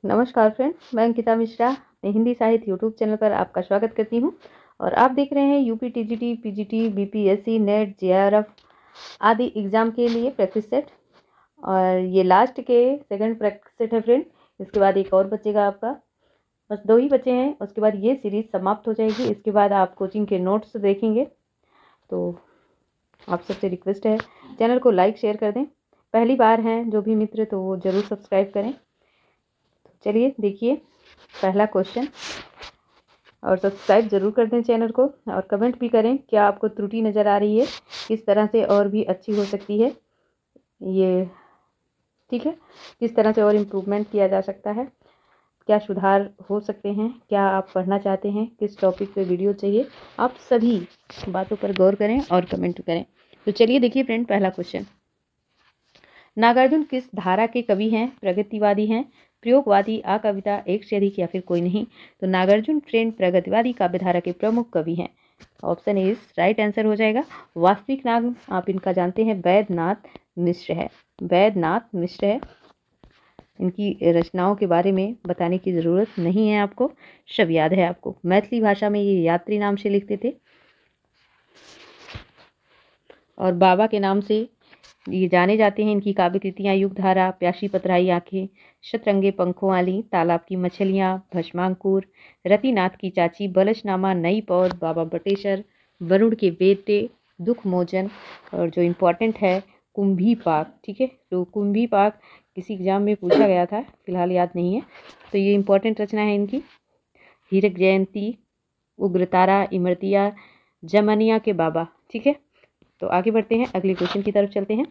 नमस्कार फ्रेंड, मैं अंकिता मिश्रा अपने हिंदी साहित्य यूट्यूब चैनल पर आपका स्वागत करती हूं और आप देख रहे हैं UP TGT, PGT, BPSC, net, JRF आदि एग्ज़ाम के लिए प्रैक्टिस सेट। और ये लास्ट के सेकंड प्रैक्टिस सेट है फ्रेंड। इसके बाद एक और बचेगा आपका, बस 2 ही बचे हैं। उसके बाद ये सीरीज़ समाप्त हो जाएगी। इसके बाद आप कोचिंग के नोट्स देखेंगे। तो आप सबसे रिक्वेस्ट है, चैनल को लाइक शेयर कर दें। पहली बार हैं जो भी मित्र, तो वो ज़रूर सब्सक्राइब करें। चलिए देखिए पहला क्वेश्चन, और सब्सक्राइब जरूर कर दें चैनल को और कमेंट भी करें क्या आपको त्रुटि नज़र आ रही है, किस तरह से और भी अच्छी हो सकती है ये, ठीक है। किस तरह से और इम्प्रूवमेंट किया जा सकता है, क्या सुधार हो सकते हैं, क्या आप पढ़ना चाहते हैं, किस टॉपिक पे वीडियो चाहिए, आप सभी बातों पर गौर करें और कमेंट करें। तो चलिए देखिए फ्रेंड, पहला क्वेश्चन, नागार्जुन किस धारा के कवि हैं? प्रगतिवादी हैं, प्रयोगवादी, आकविता, एक से अधिक या फिर कोई नहीं। तो नागार्जुन फ्रेंड प्रगतिवादी काव्यधारा के प्रमुख कवि हैं। ऑप्शन ए इस राइट आंसर हो जाएगा। वास्तविक नाम आप इनका जानते हैं, वैद्यनाथ मिश्र है। वैद्यनाथ मिश्र है। इनकी रचनाओं के बारे में बताने की ज़रूरत नहीं है आपको, सब याद है आपको। मैथिली भाषा में ये यात्री नाम से लिखते थे और बाबा के नाम से ये जाने जाते हैं। इनकी काव्य कृतियाँ युगधारा, प्यासी पतराई आंखें, शतरंगे पंखों वाली, तालाब की मछलियाँ, भस्मांकुर, रतिनाथ की चाची, बलशनामा, नई पौध, बाबा बटेश्वर, वरुण के बेटे, दुख मोचन, और जो इम्पोर्टेंट है कुंभी पाक, ठीक है। तो कुंभी पाक किसी एग्जाम में पूछा गया था, फिलहाल याद नहीं है। तो ये इम्पोर्टेंट रचना है इनकी। हीरक जयंती, उग्रतारा, इमरतिया, जमनिया के बाबा, ठीक है। तो आगे बढ़ते हैं, अगले क्वेश्चन की तरफ चलते हैं।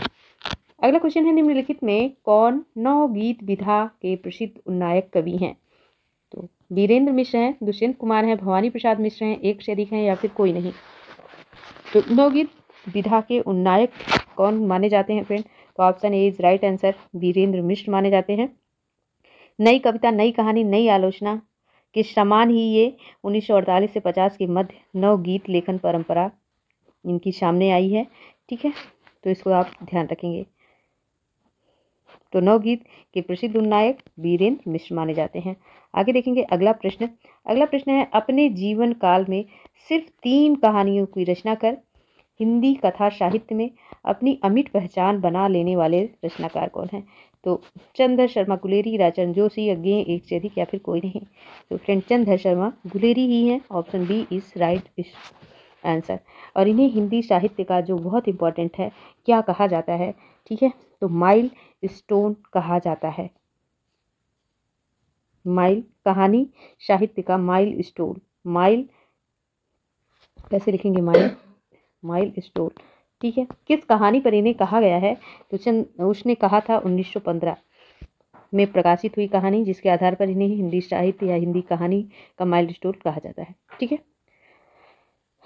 अगला क्वेश्चन है, निम्नलिखित में कौन नवगीत विधा के प्रसिद्ध उन्नायक कवि हैं? तो वीरेंद्र मिश्र हैं, दुष्यंत कुमार हैं, भवानी प्रसाद मिश्र हैं, एक से अधिक हैं या फिर कोई नहीं। तो नवगीत विधा के उन्नायक कौन माने जाते हैं फ्रेंड? तो option A is right answer, Virendra Mishra माने जाते हैं। नई कविता, नई कहानी, नई आलोचना के समान ही ये 1948 से 50 के मध्य नवगीत लेखन परंपरा इनकी सामने आई है, ठीक है। तो इसको आप ध्यान रखेंगे। तो नवगीत के प्रसिद्ध उन्नायक वीरेंद्र मिश्र माने जाते हैं। आगे देखेंगे अगला प्रश्न। अगला प्रश्न है, अपने जीवन काल में सिर्फ 3 कहानियों की रचना कर हिंदी कथा साहित्य में अपनी अमिट पहचान बना लेने वाले रचनाकार कौन हैं? तो चंद्र शर्मा गुलेरी, राजचंद्र जोशी, अज्ञेय, एक से अधिक या फिर कोई नहीं। तो फ्रेंड चंद्र शर्मा गुलेरी ही हैं। Option B is right answer. और इन्हें हिंदी साहित्य का जो बहुत इम्पोर्टेंट है, क्या कहा जाता है, ठीक है। तो माइल स्टोन कहा जाता है। माइल, कहानी साहित्य का माइल स्टोन। माइल कैसे लिखेंगे? माइल स्टोन, ठीक है। किस कहानी पर इन्हें कहा गया है? तो उसने कहा था 1915 में प्रकाशित हुई कहानी, जिसके आधार पर इन्हें हिंदी साहित्य या हिंदी कहानी का माइल स्टोन कहा जाता है, ठीक है।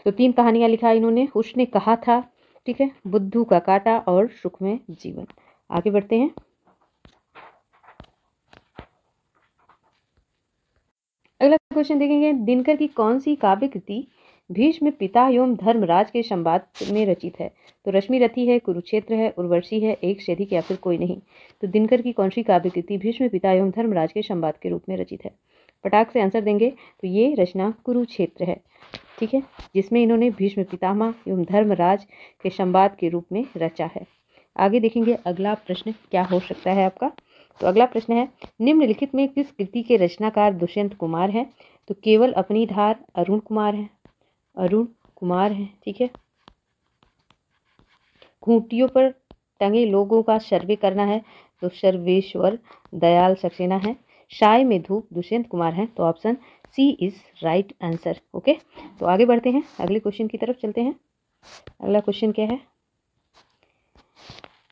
तो 3 कहानियां लिखा इन्होंने। उसने कहा था, ठीक है, बुद्धू का कांटा और सुखमय जीवन। आगे बढ़ते हैं। अगला क्वेश्चन देखेंगे, दिनकर की कौन सी काव्य कृति भीष्म पिता एवं धर्मराज के संवाद में रचित है? तो रश्मि रथी है, कुरुक्षेत्र है, उर्वशी है, एक से अधिक या फिर कोई नहीं। तो दिनकर की कौन सी काव्य कृति भीष्म पिता एवं धर्मराज के संवाद के रूप में रचित है? पटाख से आंसर देंगे। तो ये रचना कुरुक्षेत्र है, ठीक है, जिसमें इन्होंने भीष्म पितामह एवं धर्मराज के संवाद के रूप में रचा है। आगे देखेंगे अगला प्रश्न क्या हो सकता है आपका। तो अगला प्रश्न है, निम्नलिखित में किस कृति के रचनाकार दुष्यंत कुमार हैं? तो केवल अपनी धार, अरुण कुमार हैं, ठीक है। खूंटियों पर टंगे लोगों का सर्वे करना है, तो सर्वेश्वर दयाल सक्सेना है। साय में धूप, दुष्यंत कुमार हैं। तो option C is right answer, okay. तो आगे बढ़ते हैं, अगले क्वेश्चन की तरफ चलते हैं। अगला क्वेश्चन क्या है,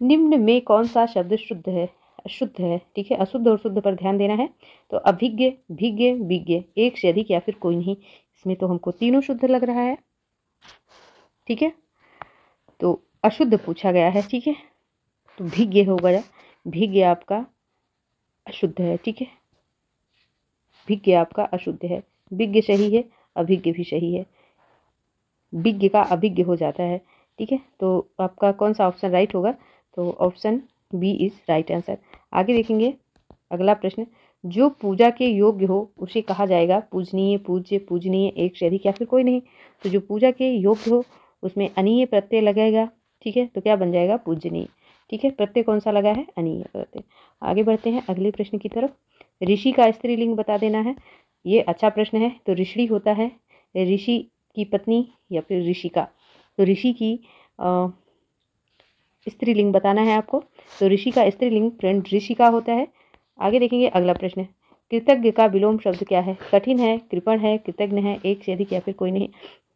निम्न में कौन सा शब्द शुद्ध है, अशुद्ध है, ठीक है। अशुद्ध और शुद्ध पर ध्यान देना है। तो अभिज्ञ, भिज्ञ, विज्ञ, एक से अधिक या फिर कोई नहीं। इसमें तो हमको तीनों शुद्ध लग रहा है, ठीक है। तो अशुद्ध पूछा गया है, ठीक है। तो भिज्ञ होगा, भिज्ञ आपका अशुद्ध है, ठीक है। भिज्ञ आपका अशुद्ध है। विज्ञ सही है, अभिज्ञ भी सही है। विज्ञ का अभिज्ञ हो जाता है, ठीक है। तो आपका कौन सा ऑप्शन राइट होगा? तो option B is right answer. आगे देखेंगे अगला प्रश्न, जो पूजा के योग्य हो उसे कहा जाएगा पूजनीय, पूज्य, पूजनीय, एक से अधिक या फिर कोई नहीं। तो जो पूजा के योग्य हो उसमें अनीय प्रत्यय लगेगा, ठीक है, तो क्या बन जाएगा पूजनीय। ठीक है, प्रत्यय कौन सा लगा है, अनीय प्रत्यय। आगे बढ़ते हैं अगले प्रश्न की तरफ। ऋषि का स्त्रीलिंग बता देना है। ये अच्छा प्रश्न है। तो ऋषि होता है ऋषि की पत्नी या फिर ऋषिका। तो ऋषि की स्त्रीलिंग बताना है आपको। तो ऋषि का स्त्रीलिंग फ्रेंड ऋषिका होता है। आगे देखेंगे अगला प्रश्न, कृतज्ञ का विलोम शब्द क्या है। कठिन है, कृपण है, कृतज्ञ है, एक से अधिक या फिर कोई नहीं।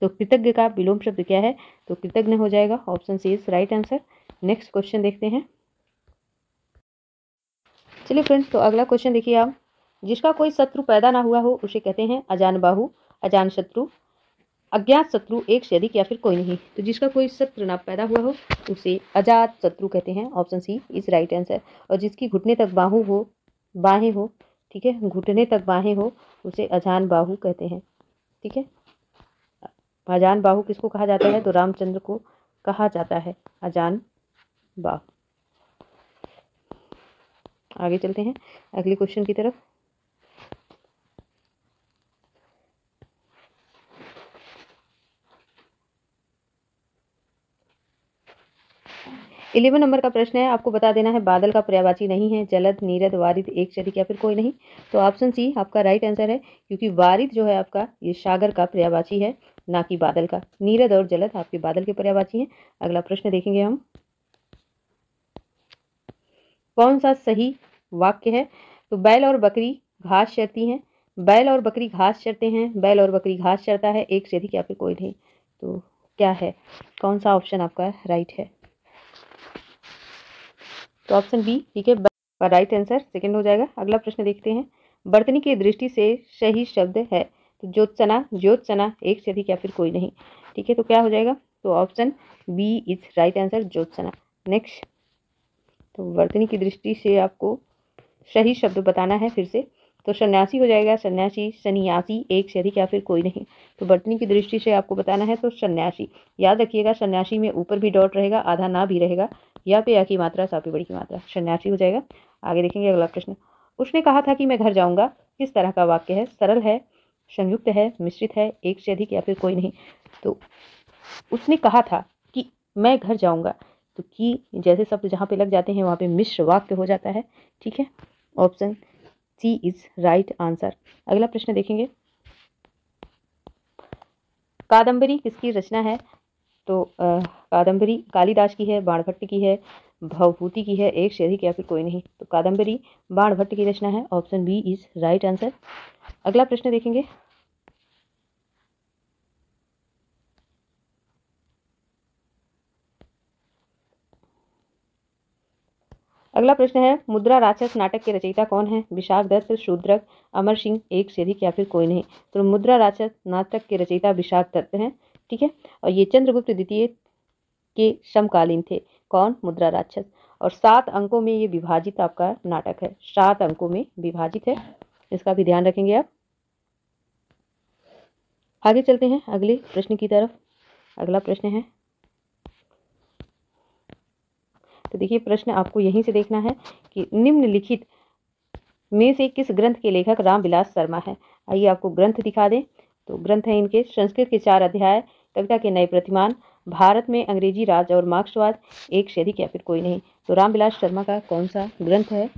तो कृतज्ञ का विलोम शब्द क्या है, तो कृतज्ञ हो जाएगा। Option C is right answer. Next question देखते हैं। चलिए फ्रेंड्स, तो अगला क्वेश्चन देखिए आप। जिसका कोई शत्रु पैदा ना हुआ हो उसे कहते हैं अजान बाहु, अजान शत्रु, अज्ञात शत्रु, एक से अधिक या फिर कोई नहीं। तो जिसका कोई शत्रु ना पैदा हुआ हो उसे अजात शत्रु कहते हैं। Option C is right answer. और जिसकी घुटने तक बाहु हो, बाहें हो, ठीक है, घुटने तक बाहें हो, उसे अजान बाहु कहते हैं। ठीक है, अजान बाहु किसको कहा जाता है, तो रामचंद्र को कहा जाता है अजान बाहु। आगे चलते हैं अगले क्वेश्चन की तरफ। इलेवन नंबर का प्रश्न है, आपको बता देना है बादल का पर्यायवाची नहीं है जलद, नीरद, वारिद, एक से अधिक या फिर कोई नहीं। तो ऑप्शन सी आपका राइट आंसर है, क्योंकि वारिद जो है आपका ये सागर का पर्यायवाची है, ना कि बादल का। नीरद और जलद आपके बादल के पर्यायवाची हैं। अगला प्रश्न देखेंगे हम, कौन सा सही वाक्य है। तो बैल और बकरी घास चरती हैं, बैल और बकरी घास चरते हैं, बैल और बकरी घास चरता है, एक से अधिक या फिर कोई नहीं। तो क्या है, कौन सा ऑप्शन आपका राइट है। तो ऑप्शन बी, ठीक है, का राइट आंसर सेकंड हो जाएगा। अगला प्रश्न देखते हैं, वर्तनी की दृष्टि से सही शब्द है। तो ज्योत्सना, ज्योत्सना, एक से अधिक या फिर कोई नहीं। ठीक है, तो क्या हो जाएगा, तो option B is right answer, ज्योत्सना। नेक्स्ट, तो वर्तनी की दृष्टि से आपको सही शब्द बताना है फिर से। तो सन्यासी हो जाएगा, सन्यासी, सन्यासी, एक से अधिक या फिर कोई नहीं। तो वर्तनी की दृष्टि से आपको बताना है तो सन्यासी। याद रखिएगा सन्यासी में ऊपर भी डॉट रहेगा, आधा ना भी रहेगा, या पे या की मात्रा, सा पे बड़ी की मात्रा, सन्यासी हो जाएगा। आगे देखेंगे अगला प्रश्न, उसने कहा था कि मैं घर जाऊंगा, किस तरह का वाक्य है। सरल है, संयुक्त है, मिश्रित है, एक से अधिक या फिर कोई नहीं। तो उसने कहा था कि मैं घर जाऊंगा, तो कि जैसे शब्द जहाँ पे लग जाते हैं वहाँ पे मिश्र वाक्य हो जाता है। ठीक है, option C is right answer. अगला प्रश्न देखेंगे, कादम्बरी किसकी रचना है। तो कादम्बरी कालिदास की है, बाणभट्ट की है, भवभूति की है, एक से अधिक या फिर कोई नहीं। तो कादम्बरी बाणभट्ट की रचना है। Option B is right answer. अगला प्रश्न देखेंगे, अगला प्रश्न है, मुद्रा राक्षस नाटक के रचयिता कौन है। विशाख दत्त, शूद्रक, अमर सिंह, एक से अधिक या फिर कोई नहीं। तो मुद्रा राक्षस नाटक के रचयिता विशाख दत्त हैं। ठीक है, और ये चंद्रगुप्त द्वितीय के समकालीन थे। कौन, मुद्रा राक्षस। और 7 अंकों में ये विभाजित आपका नाटक है, 7 अंकों में विभाजित है, इसका भी ध्यान रखेंगे आप। आगे चलते हैं अगले प्रश्न की तरफ। अगला प्रश्न है, तो देखिए प्रश्न आपको यहीं से देखना है कि निम्नलिखित में से किस ग्रंथ के लेखक रामविलास शर्मा है। आइए आपको ग्रंथ दिखा दें। तो ग्रंथ है इनके, संस्कृत के 4 अध्याय, कविता के नए प्रतिमान, भारत में अंग्रेजी राज और मार्क्सवाद, एक से अधिक या फिर कोई नहीं। तो रामविलास शर्मा का कौन सा ग्रंथ है,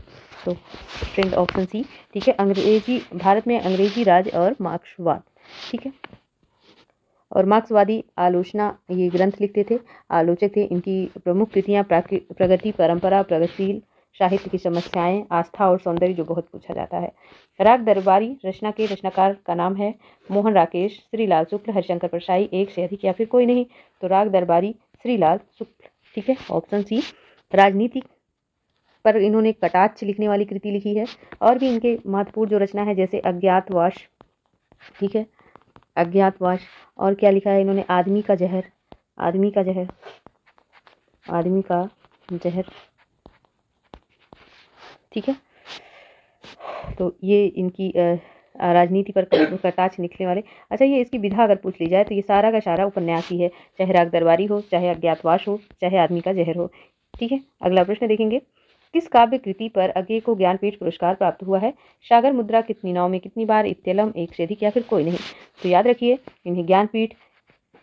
तो फ्रेंड ऑप्शन सी, ठीक है, अंग्रेजी, भारत में अंग्रेजी राज और मार्क्सवाद। ठीक है, और मार्क्सवादी आलोचना ये ग्रंथ लिखते थे, आलोचक थे। इनकी प्रमुख कृतियाँ प्रगति परंपरा, प्रगतिशील साहित्य की समस्याएं, आस्था और सौंदर्य, जो बहुत पूछा जाता है। राग दरबारी रचना के रचनाकार का नाम है मोहन राकेश, श्रीलाल शुक्ल, हरिशंकर परसाई, एक से अधिक या फिर कोई नहीं। तो राग दरबारी श्रीलाल शुक्ल। ठीक है, ऑप्शन सी। राजनीतिक पर इन्होंने कटाक्ष लिखने वाली कृति लिखी है। और भी इनके महत्वपूर्ण जो रचना है जैसे अज्ञातवास, ठीक है, अज्ञातवास। और क्या लिखा है इन्होंने, आदमी का जहर, आदमी का जहर, आदमी का जहर। ठीक है, तो ये इनकी राजनीति पर कटाक्ष निकलने वाले। अच्छा, ये इसकी विधा अगर पूछ ली जाए तो ये सारा का सारा उपन्यास ही है, चाहे राग दरबारी हो, चाहे अज्ञातवास हो, चाहे आदमी का जहर हो। ठीक है, अगला प्रश्न देखेंगे, किस काव्य कृति पर अज्ञे को ज्ञानपीठ पुरस्कार प्राप्त हुआ है? सागर मुद्रा कितनी नाव में कितनी बार, इत्तेलम, एक से अधिक या फिर कोई नहीं। तो याद रखिए इन्हें ज्ञानपीठ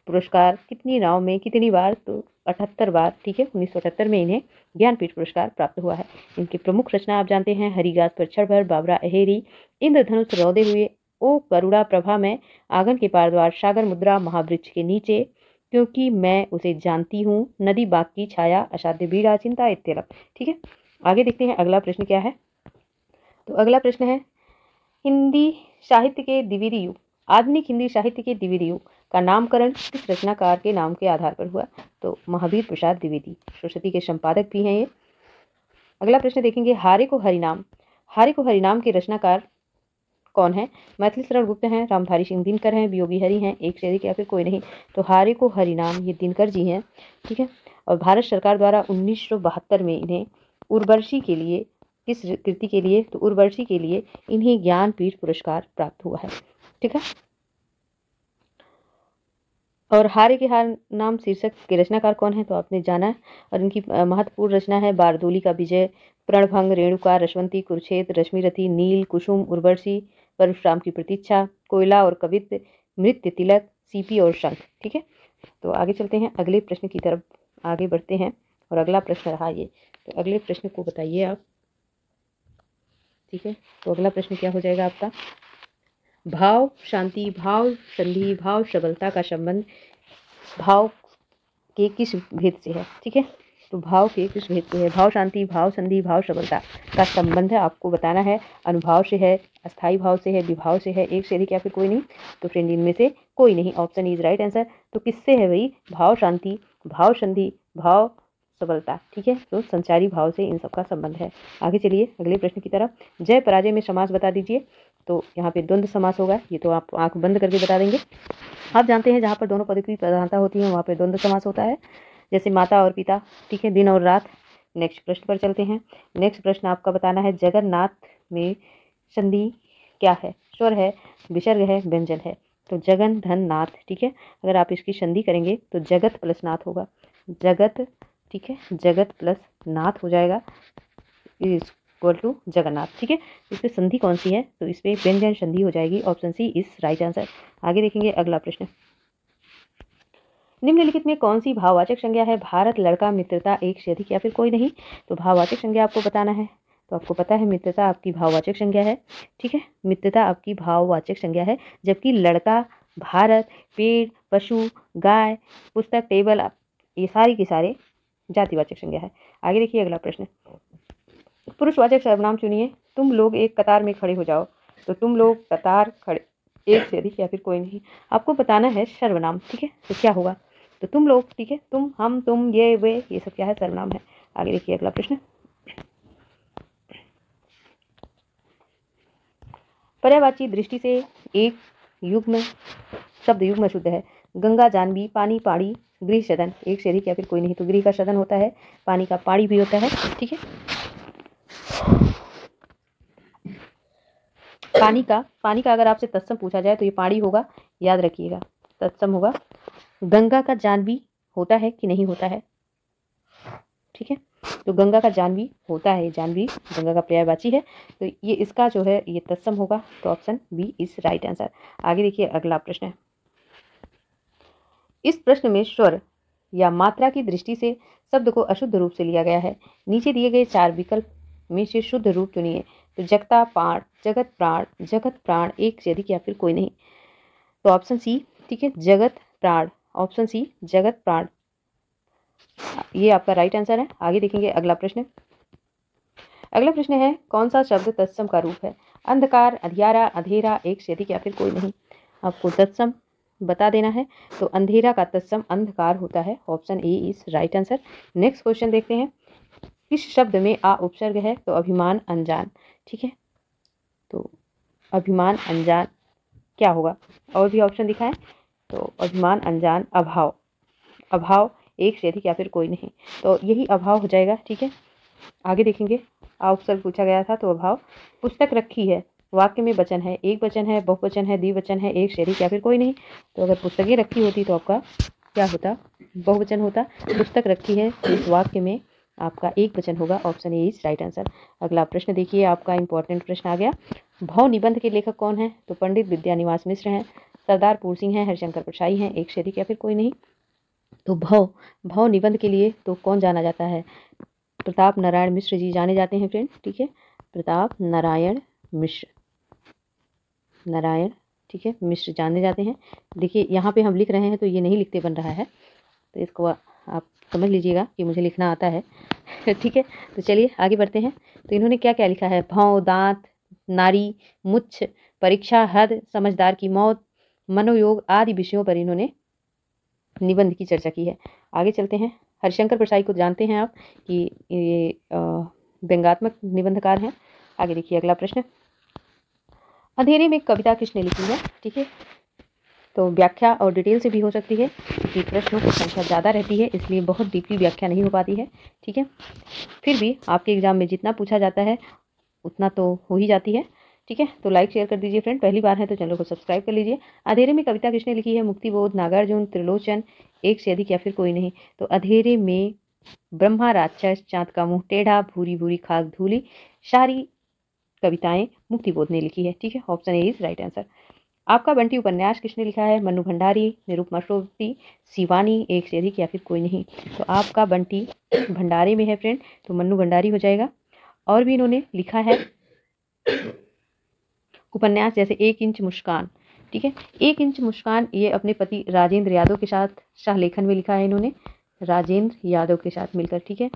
पुरस्कार कितनी नाव में कितनी बार, तो 78 बार, ठीक है। 1978 में इन्हें ज्ञानपीठ पुरस्कार प्राप्त हुआ है। इनकी प्रमुख रचना आप जानते हैं, हरिगास पर क्षणभर, बाबरा अहेरी, इंद्रधनुष रौदे हुए, ओ करुणा प्रभा में, आंगन के पारद्वार, सागर मुद्रा, महावृक्ष के नीचे, क्योंकि मैं उसे जानती हूँ, नदी बाग की छाया, असाध्य बीड़ा, चिंता, इत्तेलम। ठीक है, आगे देखते हैं अगला प्रश्न क्या है। तो अगला प्रश्न है, हिंदी साहित्य के द्विवेदी युग, आधुनिक हिंदी साहित्य के द्विवेदी युग का नामकरण किस रचनाकार के नाम के आधार पर हुआ? तो महावीर प्रसाद द्विवेदी, सरस्वती के संपादक भी हैं ये। अगला प्रश्न देखेंगे, हारे को हरिनाम, हारे को हरिनाम के रचनाकार कौन है? मैथिली शरण गुप्त हैं, रामधारी सिंह दिनकर हैं, वियोगी हरि हैं, एक से अधिक या फिर कोई नहीं। तो हारे को हरिनाम ये दिनकर जी हैं, ठीक है। और भारत सरकार द्वारा 1972 में इन्हें उर्वशी के लिए, किस कृति के लिए? तो उर्वशी के लिए इन्हें ज्ञानपीठ पुरस्कार प्राप्त हुआ है, ठीक है। और हारे के हार नाम शीर्षक के रचनाकार कौन है? तो आपने जाना है। और इनकी महत्वपूर्ण रचना है बारदोली का विजय, प्रणभंग, रेणुका, रसवंती, कुरुक्षेत्र, रश्मिरथी, नील, कुसुम, उर्वशी, परशुराम की प्रतीक्षा, कोयला और कवित्व, मृत्यु तिलक, सीपी और शंख, ठीक है। तो आगे चलते हैं, अगले प्रश्न की तरफ आगे बढ़ते हैं। और अगला प्रश्न रहा ये, तो अगले प्रश्न को बताइए आप, ठीक है। तो अगला प्रश्न क्या हो जाएगा आपका, भाव शांति, भाव संधि, भाव सबलता का संबंध भाव के किस भेद से है? ठीक है, तो भाव के किस भेद से है? भाव शांति, भाव संधि, भाव सबलता का संबंध है आपको बताना है। अनुभाव से है, अस्थाई भाव से है, विभाव से है, एक से अधिक या फिर कोई नहीं। तो फ्रेंड इनमें से कोई नहीं, ऑप्शन इज राइट आंसर। तो किससे है भाई? भाव शांति, भाव संधि, भाव सबलता, ठीक है। तो संचारी भाव से इन सबका संबंध है। आगे चलिए अगले प्रश्न की तरफ, जय पराजय में समास बता दीजिए। तो यहाँ पे द्वंद्व समास होगा, ये तो आप आंख बंद करके बता देंगे। आप जानते हैं जहाँ पर दोनों पदों की प्रधानता होती है वहाँ पे द्वंद्व समास होता है, जैसे माता और पिता, ठीक है, दिन और रात। नेक्स्ट प्रश्न पर चलते हैं। नेक्स्ट प्रश्न आपका बताना है, जगन्नाथ में संधि क्या है? स्वर है, विसर्ग है, व्यंजन है। तो जगन धन नाथ, ठीक है। अगर आप इसकी संधि करेंगे तो जगत प्लस नाथ होगा, जगत, ठीक है, जगत प्लस नाथ हो जाएगा, इक्वल टू जगन्नाथ, ठीक है। इस पर संधि कौन सी है? तो इस पर व्यंजन संधि हो जाएगी, option C is right answer. आगे देखेंगे अगला प्रश्न, निम्नलिखित में कौन सी भाववाचक संज्ञा है? भारत, लड़का, मित्रता, एक से अधिक या फिर कोई नहीं। तो भाववाचक संज्ञा आपको बताना है। तो आपको पता है मित्रता आपकी भाववाचक संज्ञा है, ठीक है, मित्रता आपकी भाववाचक संज्ञा है। जबकि लड़का, भारत, पेड़, पशु, गाय, पुस्तक, टेबल, ये सारी की सारे जातिवाचक संज्ञा है। आगे देखिए अगला प्रश्न, पुरुषवाचक सर्वनाम चुनिए। तुम लोग एक कतार में खड़े हो जाओ। तो तुम लोग कतार खड़े, एक से अधिक या फिर कोई नहीं। आपको बताना है सर्वनाम, ठीक है। तो क्या होगा? तो तुम लोग, ठीक है, तुम, हम, तुम, ये, वे, ये सब क्या है? सर्वनाम है। आगे देखिए अगला प्रश्न, पर्यायवाची दृष्टि से एक युग्म शब्द युग्म शुद्ध है। गंगा, जानवी, पानी, पाड़ी, गृह, सदन, एक से अधिक या फिर कोई नहीं। तो गृह का सदन होता है, पानी का पाड़ी भी होता है, ठीक है। पानी का अगर आपसे तत्सम पूछा जाए तो ये पाड़ी होगा, याद रखिएगा, तत्सम होगा। गंगा का जानवी होता है कि नहीं होता है? ठीक है, तो गंगा का जानवी होता है, जानवी गंगा का पर्यायवाची है, तो ये इसका जो है ये तत्सम होगा। तो option B is right answer. आगे देखिए अगला प्रश्न है, इस प्रश्न में स्वर या मात्रा की दृष्टि से शब्द को अशुद्ध रूप से लिया गया है। नीचे दिए गए 4 विकल्प में से शुद्ध रूप चुनिए। तो जगता, प्राण, जगत प्राण, जगत प्राण, एक से अधिक या फिर कोई नहीं। तो ऑप्शन सी, ठीक है, जगत प्राण, ऑप्शन सी जगत प्राण, ये आपका राइट आंसर है। आगे देखेंगे अगला प्रश्न। अगला प्रश्न है, कौन सा शब्द तत्सम का रूप है? अंधकार, अंधियारा, अंधेरा, एक से अधिक या फिर कोई नहीं। आपको तत्सम बता देना है। तो अंधेरा का तत्सम अंधकार होता है, option A is right answer. Next question देखते हैं, किस शब्द में आ उपसर्ग है? तो अभिमान, अनजान, ठीक है। तो अभिमान, अनजान क्या होगा? और भी ऑप्शन दिखाएं। तो अभिमान, अनजान, अभाव, अभाव, एक से अधिक या फिर कोई नहीं। तो यही अभाव हो जाएगा, ठीक है। आगे देखेंगे, आ उपसर्ग पूछा गया था तो अभाव। पुस्तक रखी है, वाक्य में वचन है, एक वचन है, बहुवचन है, द्विवचन है, एक से अधिक या फिर कोई नहीं। तो अगर पुस्तकें रखी होती तो आपका क्या होता? बहुवचन होता। पुस्तक रखी है, तो इस वाक्य में आपका एक वचन होगा। Option A is right answer. अगला प्रश्न देखिए, आपका इंपॉर्टेंट प्रश्न आ गया। भव निबंध के लेखक कौन है? तो पंडित विद्यानिवास मिश्र हैं, सरदार पूर सिंह हैं, हरिशंकर परसाई हैं, एक से अधिक या फिर कोई नहीं। तो भव निबंध के लिए तो कौन जाना जाता है? प्रताप नारायण मिश्र जी जाने जाते हैं फ्रेंड। ठीक है, प्रताप नारायण मिश्र, नारायण, ठीक है, मिश्र जाने जाते हैं। देखिए यहाँ पे हम लिख रहे हैं तो ये नहीं लिखते बन रहा है, तो इसको आप समझ लीजिएगा कि मुझे लिखना आता है। ठीक है, तो चलिए आगे बढ़ते हैं। तो इन्होंने क्या क्या लिखा है? भौं, दांत, नारी, मुच्छ, परीक्षा, हद, समझदार की मौत, मनोयोग आदि विषयों पर इन्होंने निबंध की चर्चा की है। आगे चलते हैं। हरिशंकर परसाई को जानते हैं आप कि ये व्यंग्यात्मक निबंधकार हैं। आगे देखिए अगला प्रश्न, अंधेरे में कविता किसने लिखी है? ठीक है, तो व्याख्या और डिटेल से भी हो सकती है क्योंकि प्रश्नों की संख्या ज़्यादा रहती है, इसलिए बहुत डीपली व्याख्या नहीं हो पाती है। ठीक है, फिर भी आपके एग्जाम में जितना पूछा जाता है उतना तो हो ही जाती है। ठीक है, तो लाइक शेयर कर दीजिए फ्रेंड। पहली बार है तो चैनल को सब्सक्राइब कर लीजिए। अंधेरे में कविता किसने लिखी है? मुक्तिबोध, नागार्जुन, त्रिलोचन, एक से अधिक या फिर कोई नहीं। तो अंधेरे में ब्रह्मा राक्षस, चाँद का मुंह टेढ़ा, भूरी भूरी खाक धूली, सारी कविताएं मुक्तिबोध ने लिखी है। ठीक है, option A is right answer. आपका बंटी उपन्यास किसने लिखा है? मन्नू भंडारी, निरुपमा श्रोवती, शिवानी, एक से अधिक या फिर कोई नहीं। तो आपका बंटी भंडारी में है फ्रेंड, तो मन्नू भंडारी हो जाएगा। और भी इन्होंने लिखा है उपन्यास, जैसे एक इंच मुस्कान। ठीक है, एक इंच मुस्कान ये अपने पति राजेंद्र यादव के साथ शाहलेखन में लिखा है इन्होंने, राजेंद्र यादव के साथ मिलकर। ठीक है,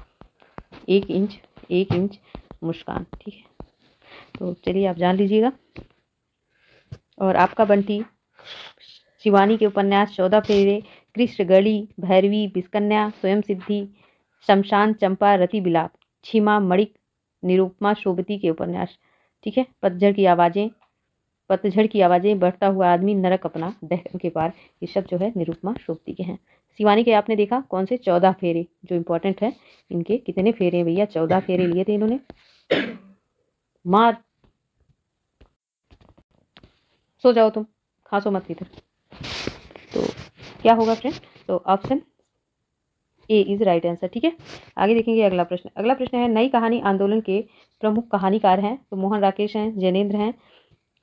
एक इंच मुस्कान। ठीक है, तो चलिए आप जान लीजिएगा। और आपका बंटी शिवानी के उपन्यास 14 फेरे, कृष्ण गढ़ी, भैरवी, बिस्कन्या, स्वयं सिद्धि, शमशान चंपा, रति बिलाप, छिमा, मणिक, निरुपमा शोभती के उपन्यास। ठीक है, पतझड़ की आवाज़ें, बढ़ता हुआ आदमी, नरक अपना, दहकन के पार, ये सब जो है निरुपमा शोभती के हैं। शिवानी के आपने देखा कौन से? 14 फेरे, जो इंपॉर्टेंट है। इनके कितने फेरे हैं भैया? 14 फेरे लिए थे इन्होंने। मार, सो जाओ तुम, खांसो मत इधर। तो क्या होगा फ्रेंड? तो option A is right answer. ठीक है, आगे देखेंगे अगला प्रश्न। अगला प्रश्न है, नई कहानी आंदोलन के प्रमुख कहानीकार हैं? तो मोहन राकेश हैं, जैनेन्द्र हैं,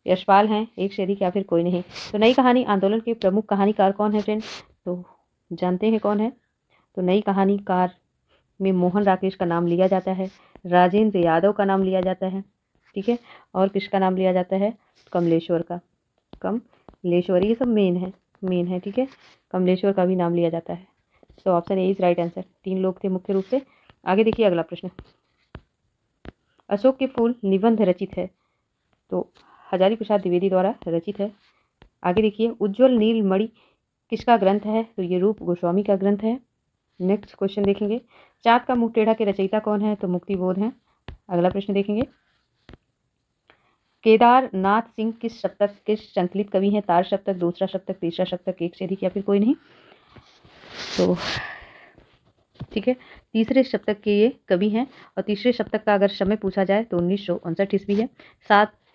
यशपाल हैं, एक से अधिक या फिर कोई नहीं। तो नई कहानी आंदोलन के प्रमुख कहानीकार कौन है फ्रेंड? तो जानते हैं कौन है? तो नई कहानीकार में मोहन राकेश का नाम लिया जाता है, राजेंद्र यादव का नाम लिया जाता है। ठीक है, और किसका नाम लिया जाता है? कमलेश्वर का, कमलेश्वर, ये सब मेन है। ठीक है, कमलेश्वर का भी नाम लिया जाता है। तो option A is right answer. 3 लोग थे मुख्य रूप से। आगे देखिए अगला प्रश्न, अशोक के फूल निबंध रचित है? तो हजारी प्रसाद द्विवेदी द्वारा रचित है। आगे देखिए, उज्ज्वल नील मणि किसका ग्रंथ है? तो ये रूप गोस्वामी का ग्रंथ है। नेक्स्ट क्वेश्चन देखेंगे, चाँद का मुंह टेढ़ा के रचयिता कौन है? तो मुक्तिबोध हैं। अगला प्रश्न देखेंगे, केदारनाथ सिंह किस शतक के संकलित कवि हैं? तार शतक, दूसरा शतक, तीसरा शतक, एक से अधिक या फिर कोई नहीं। तो ठीक है, तीसरे शतक के ये कवि हैं। और तीसरे शतक का अगर समय पूछा जाए तो 1959 ईस्वी है।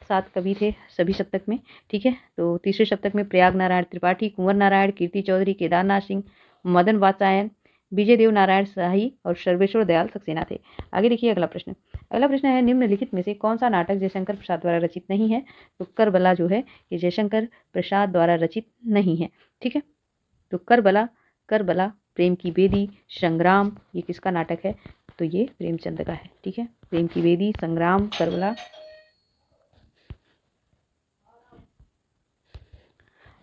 7 कवि थे सभी शतक में। ठीक है, तो तीसरे शतक में प्रयाग नारायण त्रिपाठी, कुंवर नारायण, कीर्ति चौधरी, केदारनाथ सिंह, मदन वात्सायन, विजय देव नारायण शाही और सर्वेश्वर दयाल सक्सेना थे। आगे देखिए अगला प्रश्न। अगला प्रश्न है, निम्नलिखित में से कौन सा नाटक जयशंकर प्रसाद द्वारा रचित नहीं है? तो करबला जो है ये जयशंकर प्रसाद द्वारा रचित नहीं है। ठीक है, तो करबला, प्रेम की बेदी, संग्राम, ये किसका नाटक है? तो ये प्रेमचंद का है। ठीक है, प्रेम की बेदी, संग्राम, करबला।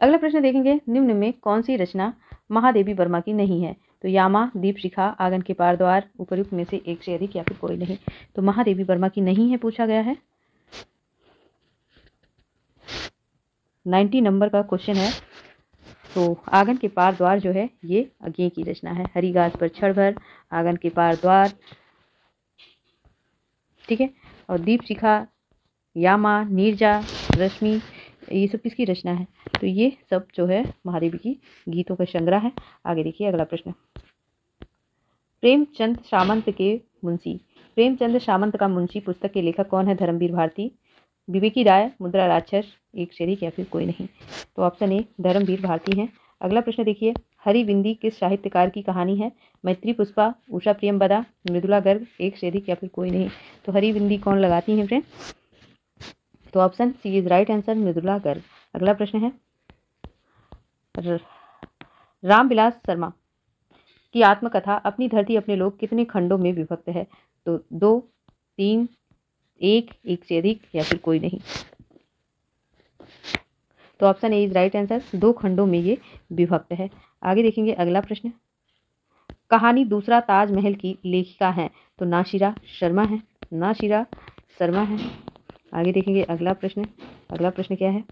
अगला प्रश्न देखेंगे, निम्न में कौन सी रचना महादेवी वर्मा की नहीं है? तो यामा, दीपशिखा, आंगन के पार द्वार, उपयुक्त में से एक से अधिक या फिर कोई नहीं। तो महादेवी वर्मा की नहीं है पूछा गया है। 90 नंबर का क्वेश्चन है। तो आंगन के पार द्वार जो है ये अज्ञे की रचना है। हरी घास पर क्षण भर, आंगन के पार द्वार। ठीक है, और दीपशिखा, यामा, नीरजा, रश्मि, ये सब किसकी रचना है? तो ये सब जो है महादेवी की गीतों का संग्रह है। आगे देखिए अगला प्रश्न, प्रेमचंद सामंत के मुंशी, प्रेमचंद सामंत का मुंशी पुस्तक के लेखक कौन है? धर्मवीर भारती, विवेकी राय, मुद्रा राक्षस, एक से अधिक या फिर कोई नहीं। तो ऑप्शन ए धर्मवीर भारती हैं। अगला प्रश्न देखिए, हरिविंदी किस साहित्यकार की कहानी है? मैत्री पुष्पा, उषा प्रियंवदा, मृदुला गर्ग, एक से अधिक या फिर कोई नहीं। तो हरिविंदी कौन लगाती हैं फ्रेंड? तो option C is right answer, Mridula Garg. अगला प्रश्न है, रामविलास शर्मा की आत्मकथा अपनी धरती अपने लोग कितने खंडों में विभक्त है? तो 2, 3, 1 से अधिक या फिर कोई नहीं। तो option A is right answer, 2 खंडों में ये विभक्त है। आगे देखेंगे अगला प्रश्न, कहानी दूसरा ताजमहल की लेखिका है? तो नाशिरा शर्मा है, नाशिरा शर्मा है। आगे देखेंगे अगला प्रश्न। अगला प्रश्न क्या है?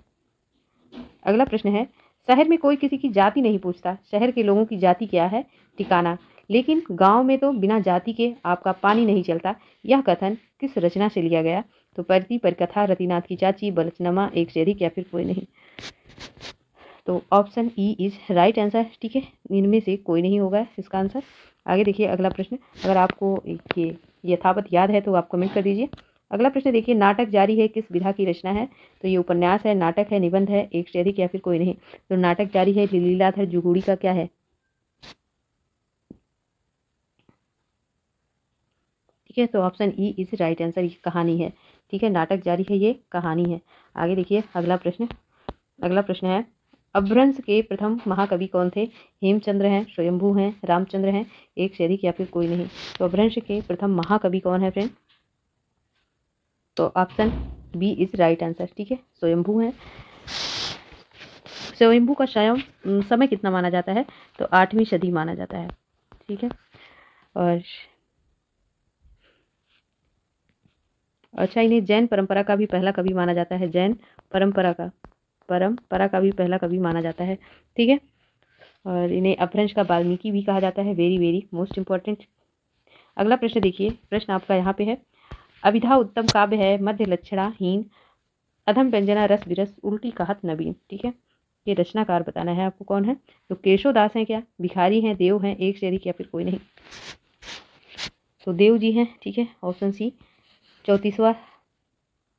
अगला प्रश्न है, शहर में कोई किसी की जाति नहीं पूछता, शहर के लोगों की जाति क्या है? ठिकाना। लेकिन गांव में तो बिना जाति के आपका पानी नहीं चलता, यह कथन किस रचना से लिया गया? तो परती परिकथा, रतिनाथ की चाची, बलचनमा, एक से अधिक या फिर कोई नहीं। तो option E is right answer, ठीक है, इनमें से कोई नहीं होगा इसका आंसर। आगे देखिए अगला प्रश्न, अगर आपको ये यथावत याद है तो आप कमेंट कर दीजिए। अगला प्रश्न देखिए, नाटक जारी है किस विधा की रचना है? तो ये उपन्यास है, नाटक है, निबंध है, एक से अधिक या फिर कोई नहीं। तो नाटक जारी है, लीलाधर जुगुड़ी का क्या है? ठीक है, तो option E is right answer, ये कहानी है। ठीक है, नाटक जारी है, ये कहानी है। आगे देखिए अगला प्रश्न। अगला प्रश्न है, अपभ्रंश के प्रथम महाकवि कौन थे? हेमचंद्र हैं, स्वयंभू हैं, रामचंद्र हैं, एक से अधिक या फिर कोई नहीं। तो अपभ्रंश के प्रथम महाकवि कौन है फ्रेंड? तो option B is right answer, ठीक है, स्वयंभू हैं। स्वयंभू का समय कितना माना जाता है? तो 8वीं सदी माना जाता है, ठीक है। और अच्छा, इन्हें जैन परंपरा का भी पहला कवि माना जाता है, जैन परंपरा का भी पहला कवि माना जाता है, ठीक है। और इन्हें अपभ्रंश का वाल्मीकि भी कहा जाता है, वेरी वेरी मोस्ट इंपॉर्टेंट। अगला प्रश्न देखिए, प्रश्न आपका यहाँ पे है, अभिधा उत्तम काव्य है, मध्य लक्षणाहीन, अधम व्यंजना रस विरस, उल्टी कहत नवीन, ठीक है। ये रचनाकार बताना है आपको कौन है? तो केशवदास हैं क्या, भिखारी हैं, देव हैं, एक से अधिक या फिर कोई नहीं। तो देव जी हैं, ठीक है, ऑप्शन सी। 34वां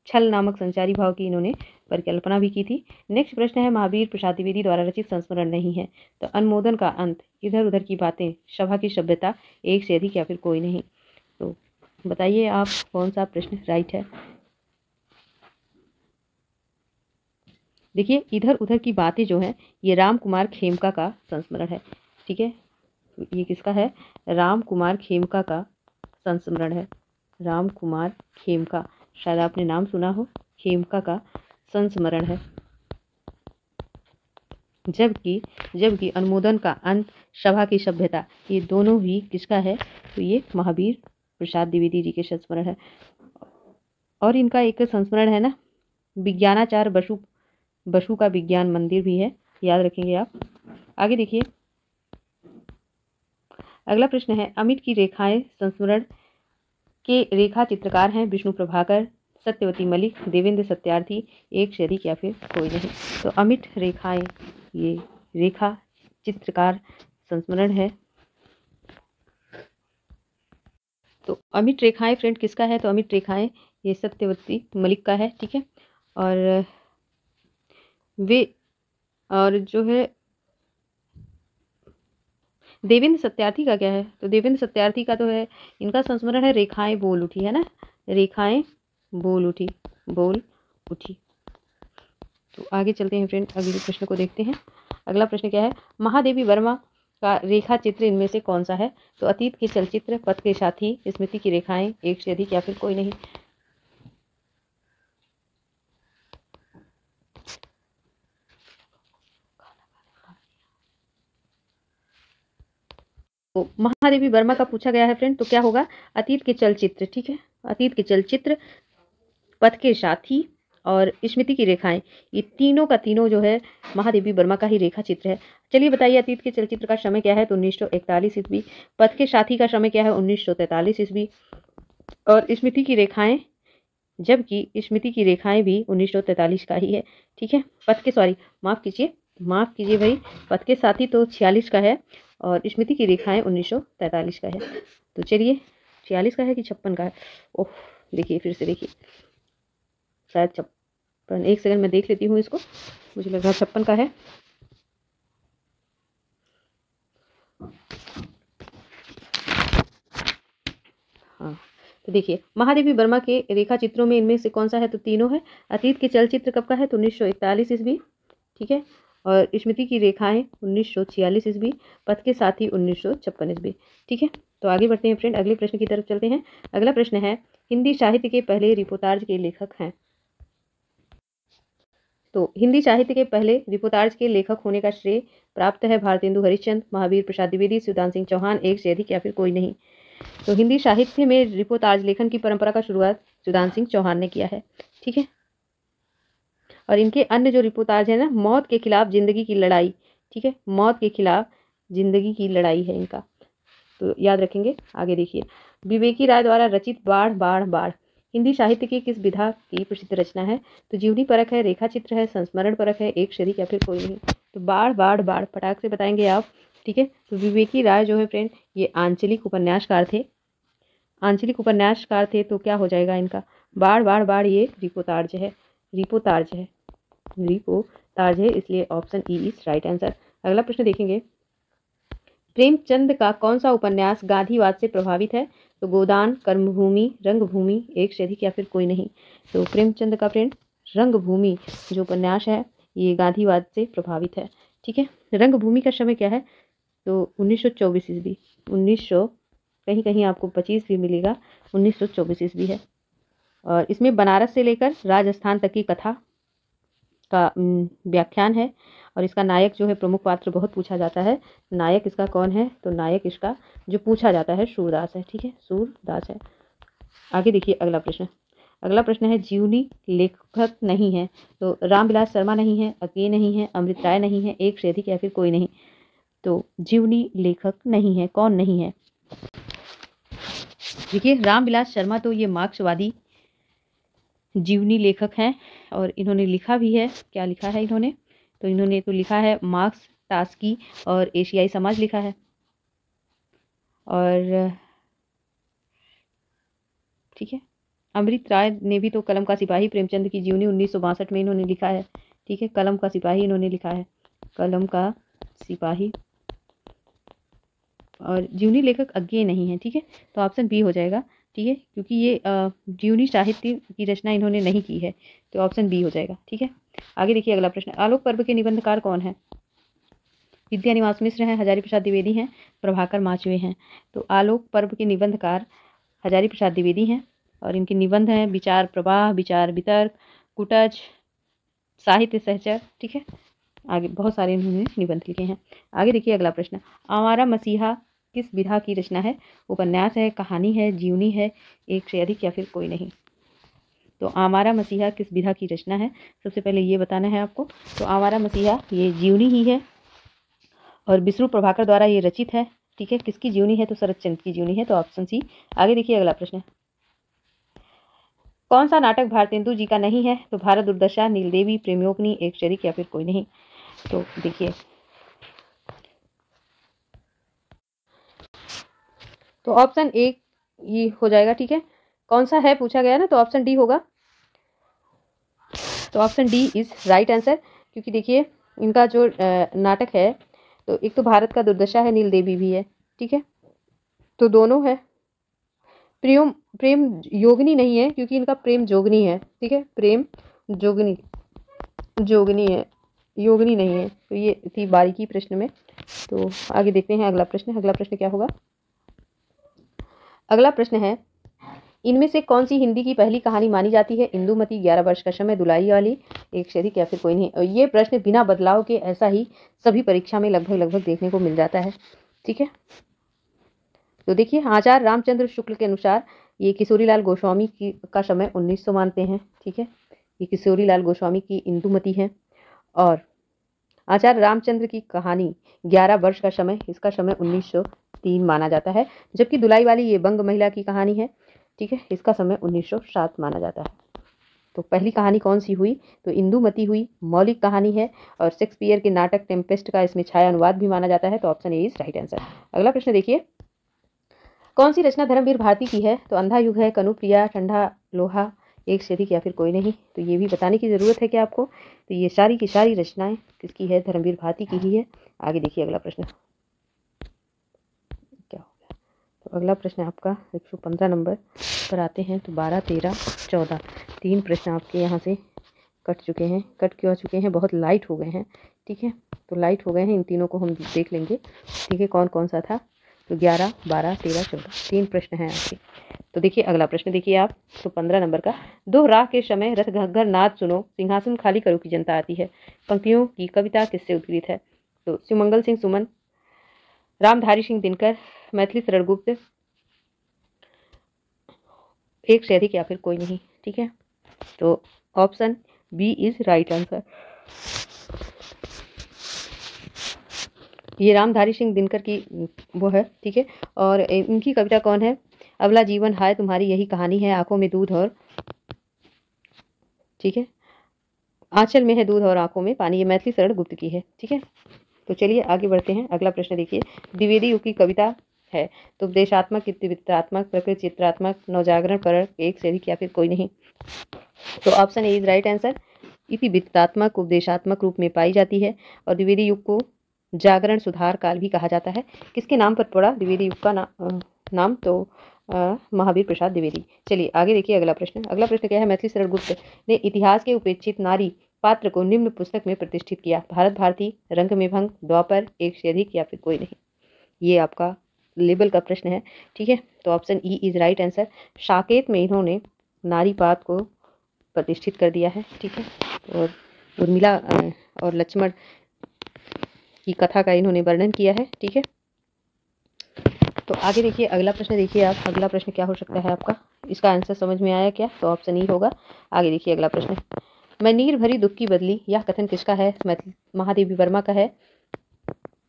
छल नामक संचारी भाव की इन्होंने परिकल्पना भी की थी। नेक्स्ट प्रश्न है, महावीर प्रसाद द्विवेदी द्वारा रचित संस्मरण नहीं है? तो अनुमोदन का अंत, इधर उधर की बातें, सभा की सभ्यता, एक से अधिक या फिर कोई नहीं। तो बताइए आप कौन सा प्रश्न राइट है? देखिए, इधर उधर की बातें जो हैं, ये राम कुमार खेमका का संस्मरण है, ठीक है। ये किसका है? राम कुमार खेमका का संस्मरण है, राम कुमार खेमका, शायद आपने नाम सुना हो, खेमका का संस्मरण है। जबकि अनुमोदन का अंत, सभा की सभ्यता, ये दोनों ही किसका है? तो ये महावीर प्रसाद द्विवेदी जी के संस्मरण है। और इनका एक संस्मरण है ना, विज्ञानाचार बसु का विज्ञान मंदिर भी है, याद रखेंगे आप। आगे देखिए अगला प्रश्न है, अमिट की रेखाएं संस्मरण के रेखा चित्रकार हैं विष्णु प्रभाकर, सत्यवती मलिक, देवेंद्र सत्यार्थी, एक से अधिक या फिर कोई नहीं। तो अमिट रेखाएं, ये रेखा चित्रकार संस्मरण है। तो अमिट रेखाएं फ्रेंड किसका है? तो अमिट रेखाएं ये सत्यवती मलिक का है, ठीक है। और वे और जो है देवेंद्र सत्यार्थी का क्या है? तो देवेंद्र सत्यार्थी का तो है, इनका संस्मरण है रेखाएं बोल उठी, है ना, रेखाएं बोल उठी, बोल उठी। तो आगे चलते हैं फ्रेंड, अगले प्रश्न को देखते हैं। अगला प्रश्न क्या है, महादेवी वर्मा का रेखा चित्र इनमें से कौन सा है? तो अतीत के चलचित्र, पथ के साथी, स्मृति की रेखाएं, एक से अधिक या फिर कोई नहीं। तो महादेवी वर्मा का पूछा गया है फ्रेंड, तो क्या होगा? अतीत के चलचित्र, ठीक है, अतीत के चलचित्र, पथ के साथी और स्मृति की रेखाएं, ये तीनों का तीनों जो है महादेवी वर्मा का ही रेखा चित्र है। चलिए बताइए, अतीत के चलचित्र का समय क्या है? तो 1941 ईस्वी। पथ के साथी का समय क्या है? 1943 ईस्वी। और स्मृति की रेखाएं, जबकि स्मृति की रेखाएं भी 1943 का ही है, ठीक है। माफ कीजिए भाई, पथ के साथी तो 46 का है और स्मृति की रेखाएं 1943 का है। तो चलिए, 46 का है कि 56 का है? ओह, देखिए फिर से देखिए, शायद 56, एक सेकंड में देख लेती हूँ इसको, मुझे लग रहा है 56 का है। तो देखिए, महादेवी वर्मा के रेखा चित्रों में इनमें से कौन सा है, तो तीनों है। अतीत के चलचित्र कब का है, तो 1941 ईस्वी, ठीक है। और स्मृति की रेखाएं 1946 ईस्वी, पथ के साथी 1956 ईस्वी, ठीक है। तो आगे बढ़ते हैं फ्रेंड, अगले प्रश्न की तरफ चलते हैं। अगला प्रश्न है, हिंदी साहित्य के पहले रिपोर्टाज के लेखक हैं। तो हिंदी साहित्य के पहले रिपोर्टाज के लेखक होने का श्रेय प्राप्त है भारतेंदु हरिश्चंद्र, महावीर प्रसाद द्विवेदी, शिवदान सिंह चौहान, एक से अधिक या फिर कोई नहीं। तो हिंदी साहित्य में रिपोर्टाज लेखन की परंपरा का शुरुआत शिवदान सिंह चौहान ने किया है, ठीक है। और इनके अन्य जो रिपोर्टाज है ना, मौत के खिलाफ जिंदगी की लड़ाई, ठीक है, मौत के खिलाफ जिंदगी की लड़ाई है इनका, तो याद रखेंगे। आगे देखिए, विवेकी राय द्वारा रचित बाढ़ बाढ़ बाढ़ हिंदी साहित्य की किस विधा की प्रसिद्ध रचना है, तो जीवनी परक है, रेखा चित्र है, संस्मरण परक है, एक शरीक या फिर कोई नहीं। तो बाढ़ बाढ़ बाढ़ फटाक से बताएंगे आप, ठीक है। तो विवेकी राय जो है फ्रेंड, ये आंचलिक उपन्यासकार थे, आंचलिक उपन्यासकार थे, तो क्या हो जाएगा इनका, बाढ़ बाढ़ बाढ़ ये रिपोर्टाज है, रिपोर्टाज है, रिपोर्टाज है, इसलिए option E is right answer. अगला प्रश्न देखेंगे, प्रेमचंद का कौन सा उपन्यास गांधीवाद से प्रभावित है, तो गोदान, कर्मभूमि, रंगभूमि, एक से अधिक या फिर कोई नहीं। तो प्रेमचंद का फ्रेंड रंगभूमि जो उपन्यास है ये गांधीवाद से प्रभावित है, ठीक है। रंगभूमि का समय क्या है, तो 1924 ईस्वी, 1900 कहीं कहीं आपको 25 भी मिलेगा, 1924 ईस्वी है। और इसमें बनारस से लेकर राजस्थान तक की कथा का व्याख्यान है। और इसका नायक जो है, प्रमुख पात्र बहुत पूछा जाता है, नायक इसका कौन है, तो नायक इसका जो पूछा जाता है सूरदास है, ठीक है, सूरदास है। आगे देखिए अगला प्रश्न, अगला प्रश्न है, जीवनी लेखक नहीं है, तो रामविलास शर्मा नहीं है, अज्ञे नहीं है, अमृत राय नहीं है, एक से अधिक या फिर कोई नहीं। तो जीवनी लेखक नहीं है, कौन नहीं है, देखिए रामविलास शर्मा तो ये मार्क्सवादी जीवनी लेखक हैं, और इन्होंने लिखा भी है, क्या लिखा है इन्होंने, तो इन्होंने तो लिखा है मार्क्स, टास्की और एशियाई समाज लिखा है। और ठीक है, अमृत राय ने भी तो कलम का सिपाही, प्रेमचंद की जीवनी 1962 में इन्होंने लिखा है, ठीक है, कलम का सिपाही इन्होंने लिखा है, कलम का सिपाही। और जीवनी लेखक अज्ञे नहीं है, ठीक है, तो ऑप्शन बी हो जाएगा, ठीक है, क्योंकि ये जीवनी साहित्य की रचना इन्होंने नहीं की है, तो ऑप्शन बी हो जाएगा, ठीक है। आगे देखिए अगला प्रश्न, आलोक पर्व के निबंधकार कौन है, विद्यानिवास मिश्र हैं, हजारी प्रसाद द्विवेदी हैं, प्रभाकर माचवे हैं। तो आलोक पर्व के निबंधकार हजारी प्रसाद द्विवेदी हैं, और इनके निबंध हैं विचार प्रवाह, विचार वितर्क, कुटज, साहित्य सहचर, ठीक है, आगे बहुत सारे इन्होंने निबंध लिखे हैं। आगे देखिए अगला प्रश्न, आवारा मसीहा किस विधा की रचना है, उपन्यास है, कहानी है, जीवनी है, एक से अधिक या फिर कोई नहीं। तो आवारा मसीहा किस विधा की रचना है, सबसे पहले ये बताना है आपको। तो आवारा मसीहा ये जीवनी ही है, और विष्णु प्रभाकर द्वारा ये रचित है, ठीक है, किसकी जीवनी है, तो शरद चंद्र की जीवनी है, तो ऑप्शन सी। आगे देखिए अगला प्रश्न, कौन सा नाटक भारतेंदु जी का नहीं है, तो भारत दुर्दशा, नीलदेवी, प्रेमयोगिनी, एक शरीक या फिर कोई नहीं। तो देखिए, तो ऑप्शन ए ये हो जाएगा, ठीक है, कौन सा है पूछा गया ना, तो ऑप्शन डी होगा, तो option D is right answer. क्योंकि देखिए इनका जो नाटक है, तो एक तो भारत का दुर्दशा है, नीलदेवी भी है, ठीक है, तो दोनों है। प्रेम योगिनी नहीं है, क्योंकि इनका प्रेम जोगनी है, ठीक है, प्रेम जोगनी, जोगनी है, योगिनी नहीं है, तो ये थी बारीकी प्रश्न में। तो आगे देखते हैं अगला प्रश्न, अगला प्रश्न क्या होगा, अगला प्रश्न है, इनमें से कौन सी हिंदी की पहली कहानी मानी जाती है, इंदुमती, 11 वर्ष का समय, दुलाई वाली, एक से अधिक या फिर कोई नहीं। और ये प्रश्न बिना बदलाव के ऐसा ही सभी परीक्षा में लगभग देखने को मिल जाता है, ठीक है। तो देखिए, आचार्य रामचंद्र शुक्ल के अनुसार ये किशोरीलाल गोस्वामी का समय 1900 मानते हैं, ठीक है, ये किशोरीलाल गोस्वामी की इंदुमती है। और आचार्य रामचंद्र की कहानी 11 वर्ष का समय, इसका समय 1903 माना जाता है। जबकि दुलाई वाली ये बंग महिला की कहानी है, ठीक है, इसका समय 1907 माना जाता है। तो पहली कहानी कौन सी हुई, तो इंदुमती हुई, मौलिक कहानी है, और शेक्सपियर के नाटक टेम्पेस्ट का इसमें छाया अनुवाद भी माना जाता है, तो option A is right answer. अगला प्रश्न देखिए, कौन सी रचना धर्मवीर भारती की है, तो अंधा युग है, कनुप्रिया, ठंडा लोहा, एक से अधिक या फिर कोई नहीं। तो ये भी बताने की ज़रूरत है कि आपको, तो ये सारी की सारी रचनाएं किसकी है, धर्मवीर भारती की ही है। आगे देखिए अगला प्रश्न क्या हो गया, तो अगला प्रश्न आपका 115 नंबर पर आते हैं। तो 12, 13, 14 3 प्रश्न आपके यहाँ से कट चुके हैं। कट क्यों चुके हैं? बहुत लाइट हो गए हैं। ठीक है, तो लाइट हो गए हैं, इन तीनों को हम देख लेंगे। ठीक है, कौन कौन सा था? तो 11, 12, 13, 14 3 प्रश्न हैं आपके। तो देखिए अगला प्रश्न देखिए आप। तो 15 नंबर का, दो राह के समय रथ घग्गर नाद सुनो, सिंहासन खाली करो की जनता आती है। पंक्तियों की कविता किससे उद्गृत है? तो सुमंगल सिंह सुमन, रामधारी सिंह दिनकर, मैथिली शरण गुप्त, एक से अधिक या फिर कोई नहीं। ठीक है, तो option B is right answer. ये रामधारी सिंह दिनकर की वो है। ठीक है, और इनकी कविता कौन है? अबला जीवन हाय तुम्हारी यही कहानी है, आंखों में दूध और, ठीक है, आंचल में है दूध और आंखों में पानी, ये मैथिली शरण गुप्त की है। ठीक है, तो चलिए आगे बढ़ते हैं। अगला प्रश्न देखिए, द्विवेदी युग की कविता है। तो उपदेशात्मक, इतिवृत्तात्मक, प्रकृति चित्रात्मक, नवजागरण करण, एक से अधिक या फिर कोई नहीं। तो option A is right answer. इतिवृत्तात्मक उपदेशात्मक रूप में पाई जाती है और द्विवेदी युग को जागरण सुधार काल भी कहा जाता है। किसके नाम पर पड़ा द्विवेदी युग का नाम? तो महावीर प्रसाद द्विवेदी। चलिए आगे देखिए अगला प्रश्न। अगला प्रश्न क्या है? मैथिली शरण गुप्त ने इतिहास के उपेक्षित नारी पात्र को निम्न पुस्तक में प्रतिष्ठित किया। भारत भारती, रंग में भंग, द्वापर, एक से अधिक या फिर कोई नहीं। ये आपका लेबल का प्रश्न है। ठीक है, तो option E is right answer. Saket में इन्होंने नारी पात्र को प्रतिष्ठित कर दिया है। ठीक है, और उर्मिला और लक्ष्मण की कथा का इन्होंने वर्णन किया है। ठीक है, तो आगे देखिए अगला प्रश्न देखिए आप। अगला प्रश्न क्या हो सकता है आपका? इसका आंसर समझ में आया क्या? तो ऑप्शन ई होगा। आगे देखिए अगला प्रश्न, मैं नीर भरी दुख की बदली, यह कथन किसका है? महादेवी वर्मा का है,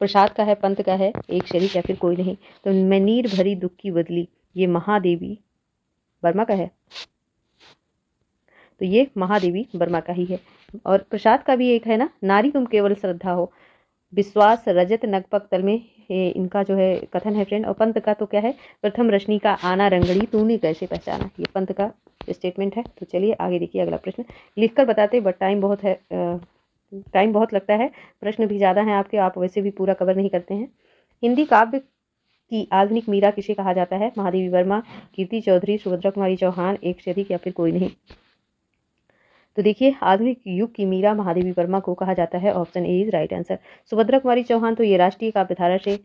प्रसाद का है, पंत का है, एक से अधिक या फिर कोई नहीं। तो मैं नीर भरी दुख की बदली, ये महादेवी वर्मा का है। तो ये महादेवी वर्मा का ही है। और प्रसाद का भी एक है ना, नारी तुम केवल श्रद्धा हो, विश्वास रजत नगपक तल में, इनका जो है कथन है फ्रेंड। और पंत का तो क्या है? प्रथम रश्मि का आना रंगड़ी तूने कैसे पहचाना, ये पंत का स्टेटमेंट है। तो चलिए आगे देखिए अगला प्रश्न। लिखकर बताते बट टाइम बहुत है, टाइम बहुत लगता है, प्रश्न भी ज़्यादा हैं आपके, आप वैसे भी पूरा कवर नहीं करते हैं। हिंदी काव्य की आधुनिक मीरा किसे कहा जाता है? महादेवी वर्मा, कीर्ति चौधरी, सुभद्रा कुमारी चौहान, एक से अधिक या फिर कोई नहीं। तो देखिए आधुनिक युग की मीरा महादेवी वर्मा को कहा जाता है। Option A is right answer. Subhadra Kumari Chauhan तो ये राष्ट्रीय काव्यधारा से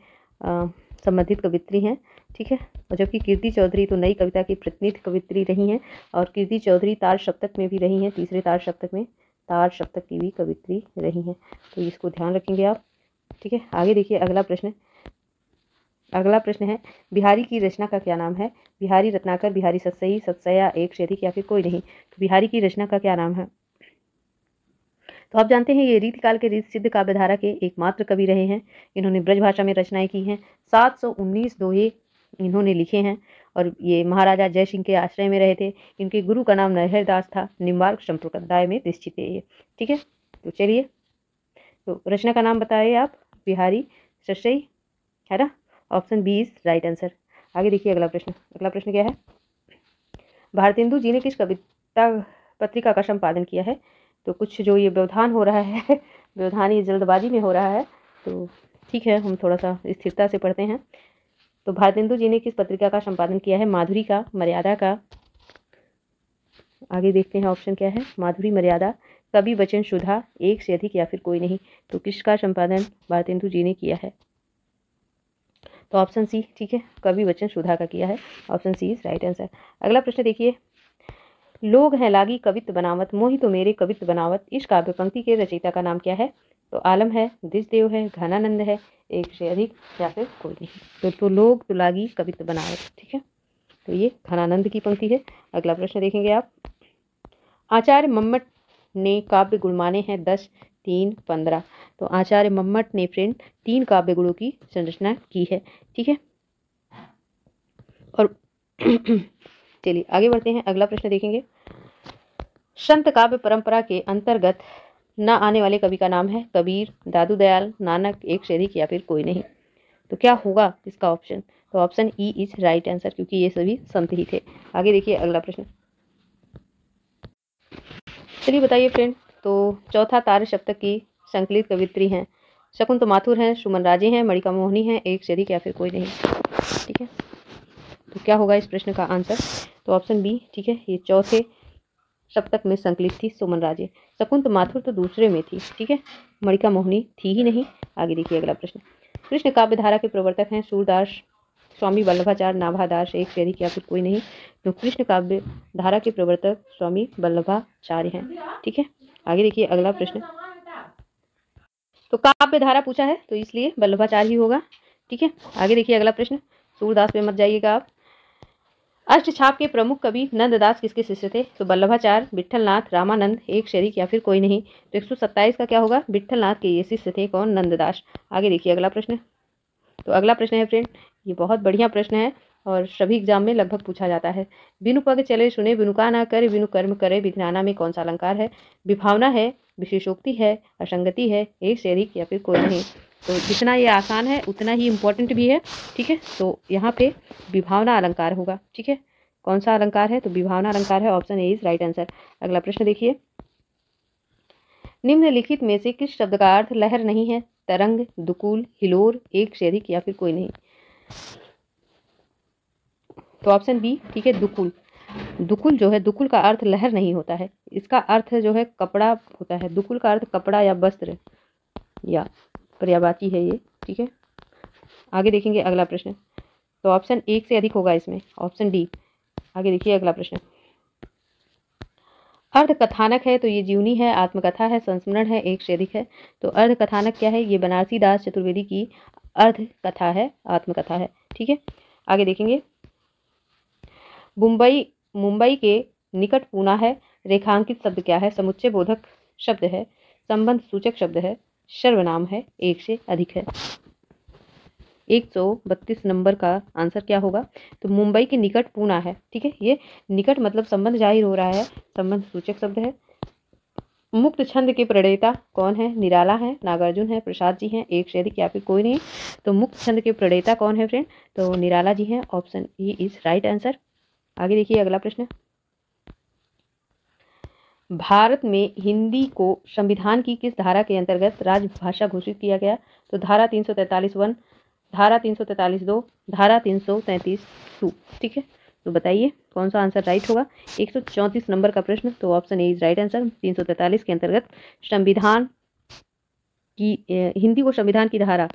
संबंधित कवित्री हैं। ठीक है, और जबकि कीर्ति चौधरी तो नई कविता की प्रतिनिधि कवित्री रही हैं, और कीर्ति चौधरी तार सप्तक में भी रही हैं, तीसरे तार सप्तक में तार सप्तक की भी कवित्री रही हैं। तो इसको ध्यान रखेंगे आप। ठीक है, आगे देखिए अगला प्रश्न। अगला प्रश्न है, बिहारी की रचना का क्या नाम है? बिहारी रत्नाकर, बिहारी सतसई, सतसया, एक से अधिक या फिर कोई नहीं। तो बिहारी की रचना का क्या नाम है? तो आप जानते हैं ये रीतिकाल के रीत सिद्ध काव्यधारा के एकमात्र कवि रहे हैं। इन्होंने ब्रज भाषा में रचनाएं की हैं। 719 दोहे इन्होंने लिखे हैं, और ये महाराजा जय सिंह के आश्रय में रहे थे। इनके गुरु का नाम नरहरदास था। निम्बार्क संप्रदाय में दीक्षित है ये। ठीक है, तो चलिए, तो रचना का नाम बताइए आप। बिहारी सतसई है ना, option B is right answer. आगे देखिए अगला प्रश्न। अगला प्रश्न क्या है? भारतेंदु जी ने किस कविता पत्रिका का संपादन किया है? तो कुछ जो ये व्यवधान हो रहा है व्यवधान ये जल्दबाजी में हो रहा है, तो ठीक है हम थोड़ा सा स्थिरता से पढ़ते हैं। तो भारतेंदु जी ने किस पत्रिका का संपादन किया है? माधुरी का, मर्यादा का, आगे देखते हैं ऑप्शन क्या है। माधुरी, मर्यादा, कवि वचन, सुधा, एक से अधिक या फिर कोई नहीं। तो किसका संपादन भारतेंदु जी ने किया है? तो ऑप्शन सी, ठीक है, कवि वचन सुधा का किया है। Option C is right answer. अगला प्रश्न देखिए, लोग हैं लागी कवित्व बनावत, मोहि तो मेरे कवित्व बनावत, इस काव्य पंक्ति के रचयिता का नाम क्या है? तो आलम है, दिशदेव है, घनानंद है, एक से अधिक या फिर कोई नहीं। तो लोग तो लागी कवित्व बनावत। ठीक है, तो ये घनानंद की पंक्ति है। अगला प्रश्न देखेंगे आप। आचार्य मम्मट ने काव्य गुण माने हैं 10, 3, 15। तो आचार्य मम्मट ने फ्रेंड 3 काव्य गुणों की संरचना की है। ठीक है, और चलिए आगे बढ़ते हैं। अगला प्रश्न देखेंगे। संत काव्य परंपरा के अंतर्गत न आने वाले कवि का नाम है? कबीर, दादू दयाल, नानक, एक से अधिक या फिर कोई नहीं। तो क्या होगा इसका ऑप्शन? तो option E is right answer, क्योंकि ये सभी संत ही थे। आगे देखिए अगला प्रश्न। चलिए बताइए फ्रेंड, तो चौथा तार सप्तक की संकलित कवित्री हैं। शकुंत माथुर हैं, सुमन राजे हैं, मणिका मोहनी हैं, एक से अधिक या फिर कोई नहीं। ठीक है, तो क्या होगा इस प्रश्न का आंसर? तो ऑप्शन बी, ठीक है, ये चौथे सप्तक में संकलित थी सुमन राजे। शकुंत माथुर तो दूसरे में थी, ठीक है, मणिका मोहिनी थी ही नहीं। आगे देखिए अगला प्रश्न। कृष्ण काव्य धारा के प्रवर्तक हैं सूरदास, स्वामी वल्लभाचार्य, नाभादास, एक से अधिक या फिर कोई नहीं। तो कृष्ण काव्य धारा के प्रवर्तक स्वामी वल्लभाचार्य हैं, ठीक है। आगे देखिए अगला प्रश्न। तो काव्य धारा पूछा है तो इसलिए वल्लभाचार्य ही होगा, ठीक है। आगे देखिए अगला प्रश्न। सूरदास पे मत जाइएगा आप। अष्टछाप के प्रमुख कवि नंददास किसके शिष्य थे? तो वल्लभाचार्य, विट्ठलनाथ, रामानंद, एक शरीक या फिर कोई नहीं। तो 127 का क्या होगा? विट्ठलनाथ के ये शिष्य थे, कौन? नंददास। आगे देखिए अगला प्रश्न। तो अगला प्रश्न है फ्रेंड, ये बहुत बढ़िया प्रश्न है और सभी एग्जाम में लगभग पूछा जाता है। बिनु पग चले सुने, बिनु का ना करे, बिनु कर्म करे, विज्ञाना में कौन सा अलंकार है? विभावना है, विशेषोक्ति है, असंगति है, एक से अधिक या फिर कोई नहीं। तो जितना ये आसान है उतना ही इम्पोर्टेंट भी है, ठीक है। तो यहाँ पे विभावना अलंकार होगा, ठीक है। कौन सा अलंकार है? तो विभावना अलंकार है, option A is right answer. अगला प्रश्न देखिए। निम्नलिखित में से किस शब्द का अर्थ लहर नहीं है? तरंग, दुकुल, हिलोर, एक से अधिक या फिर कोई नहीं। तो ऑप्शन बी, ठीक है, दुकुल। दुकुल जो है, दुकुल का अर्थ लहर नहीं होता है, इसका अर्थ जो है कपड़ा होता है। दुकुल का अर्थ कपड़ा या वस्त्र या पर्यायवाची है ये, ठीक है। आगे देखेंगे अगला प्रश्न। तो ऑप्शन एक से अधिक होगा इसमें, ऑप्शन डी। आगे देखिए अगला प्रश्न। अर्ध कथानक है तो ये जीवनी है, आत्मकथा है, संस्मरण है, एक से अधिक है। तो अर्ध कथानक क्या है? ये बनारसी दास चतुर्वेदी की अर्ध कथा है, आत्मकथा है, ठीक है। आगे देखेंगे। मुंबई के निकट पूना है, रेखांकित शब्द क्या है? समुच्चय बोधक शब्द है, संबंध सूचक शब्द है, सर्वनाम है, एक से अधिक है। 132 नंबर का आंसर क्या होगा? तो मुंबई के निकट पूना है, ठीक है। ये निकट मतलब संबंध जाहिर हो रहा है, संबंध सूचक शब्द है। मुक्त छंद के प्रणेता कौन है? निराला है, नागार्जुन है, प्रसाद जी हैं, एक से अधिक या फिर कोई नहीं। तो मुक्त छंद के प्रणेता कौन है फ्रेंड? तो निराला जी हैं, option E is right answer. आगे देखिए अगला प्रश्न। भारत में हिंदी को संविधान की किस धारा के अंतर्गत राजभाषा घोषित किया गया? तो धारा 343(1), धारा 343(2), धारा 333(2), ठीक है। तो बताइए कौन सा आंसर राइट होगा? 134 नंबर का प्रश्न, तो option A is right answer. 343 के अंतर्गत संविधान की हिंदी को संविधान की धारा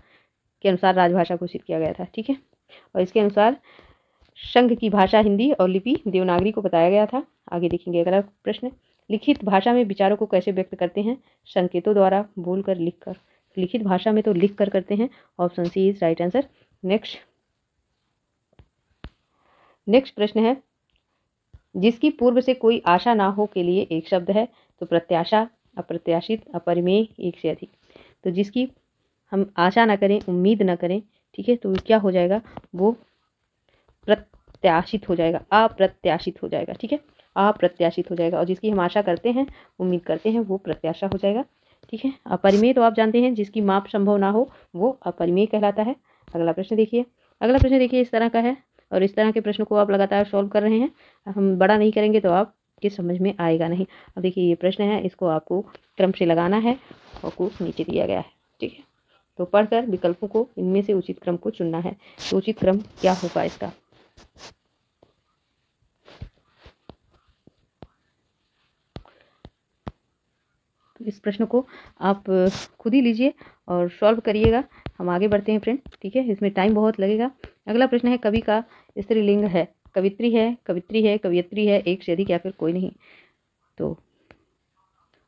के अनुसार राजभाषा घोषित किया गया था, ठीक है। और इसके अनुसार संघ की भाषा हिंदी और लिपि देवनागरी को बताया गया था। आगे देखेंगे अगला प्रश्न। लिखित भाषा में विचारों को कैसे व्यक्त करते हैं? संकेतों द्वारा, बोलकर, लिखकर। लिखित भाषा में तो लिख कर करते हैं, option C is right answer. Next प्रश्न है, जिसकी पूर्व से कोई आशा ना हो के लिए एक शब्द है। तो प्रत्याशा, अप्रत्याशित, अपरिमेय, एक से अधिक। तो जिसकी हम आशा ना करें, उम्मीद ना करें, ठीक है, तो क्या हो जाएगा? वो प्रत्याशित हो जाएगा, अप्रत्याशित हो जाएगा, ठीक है, अप्रत्याशित हो जाएगा। और जिसकी हम आशा करते हैं, उम्मीद करते हैं, वो प्रत्याशा हो जाएगा, ठीक है। अपरिमेय तो आप जानते हैं, जिसकी माप संभव ना हो वो अपरिमेय कहलाता है। अगला प्रश्न देखिए। अगला प्रश्न देखिए इस तरह का है और इस तरह के प्रश्न को आप लगातार सॉल्व कर रहे हैं। हम बड़ा नहीं करेंगे तो आपके समझ में आएगा नहीं। अब देखिए ये प्रश्न है, इसको आपको क्रम से लगाना है और कुछ नीचे दिया गया है, ठीक है। तो पढ़कर विकल्पों को, इनमें से उचित क्रम को चुनना है। तो उचित क्रम क्या होगा इसका? तो इस प्रश्न को आप खुद ही लीजिए और सॉल्व करिएगा। हम आगे बढ़ते हैं फ्रेंड, ठीक है, इसमें टाइम बहुत लगेगा। अगला प्रश्न है, कवि का स्त्रीलिंग है? कवित्री है, कवित्री है, कवियत्री है, एक से अधिक या फिर कोई नहीं। तो